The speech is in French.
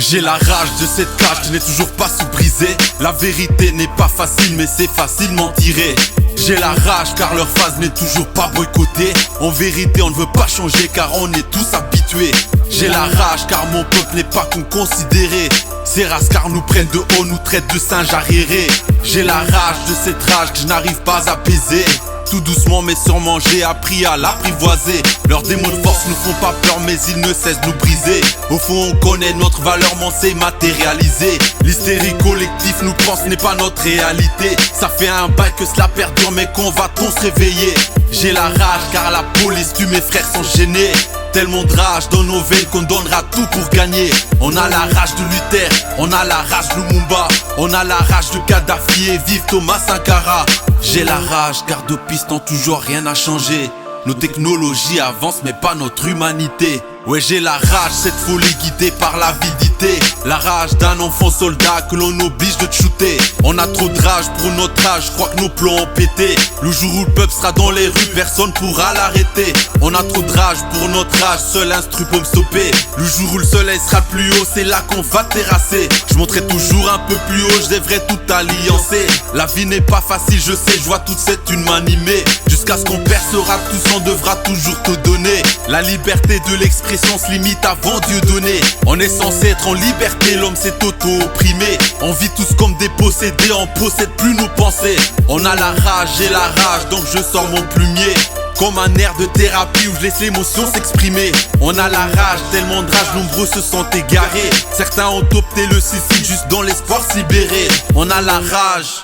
J'ai la rage de cette cage qui n'est toujours pas sous brisée. La vérité n'est pas facile mais c'est facilement tiré. J'ai la rage car leur phase n'est toujours pas boycottée. En vérité on ne veut pas changer car on est tous habitués. J'ai la rage car mon peuple n'est pas considéré. Ces races car nous prennent de haut, nous traitent de singes arriérés. J'ai la rage de cette rage que je n'arrive pas à apaiser. Tout doucement mais sûrement j'ai appris à l'apprivoiser. Leurs démons de force nous font pas peur mais ils ne cessent de nous briser. Au fond on connaît notre valeur mais on s'est matérialisé. L'hystérie collective nous pense n'est pas notre réalité. Ça fait un bail que cela perdure mais qu'on va-t-on se réveiller. J'ai la rage car la police tue mes frères sont gênés. Tellement de rage dans nos veines qu'on donnera tout pour gagner. On a la rage de Luther, on a la rage de Lumumba, on a la rage de Kadhafi et vive Thomas Sankara. J'ai la rage car de piste en toujours rien n'a changé. Nos technologies avancent mais pas notre humanité. Ouais j'ai la rage, cette folie guidée par l'avidité. La rage d'un enfant soldat que l'on oblige de te shooter. On a trop de rage pour notre âge, je crois que nos plombs ont pété. Le jour où le peuple sera dans les rues, personne pourra l'arrêter. On a trop de rage pour notre âge, seul instru peut me stopper. Le jour où le soleil sera plus haut, c'est là qu'on va terrasser. Je monterai toujours un peu plus haut, je devrais tout alliancer. La vie n'est pas facile, je sais, je vois toute cette une m'animer. Jusqu'à ce qu'on percera tous, on devra toujours te donner. La liberté de l'expression se limite avant Dieu donné. On est censé être en liberté, l'homme s'est auto-opprimé. On vit tous comme des possédés, on possède plus nos pensées. On a la rage, j'ai la rage, donc je sors mon plumier. Comme un air de thérapie où je laisse l'émotion s'exprimer. On a la rage, tellement de rage, nombreux se sont égarés. Certains ont opté le suicide juste dans l'espoir de se libérer. On a la rage.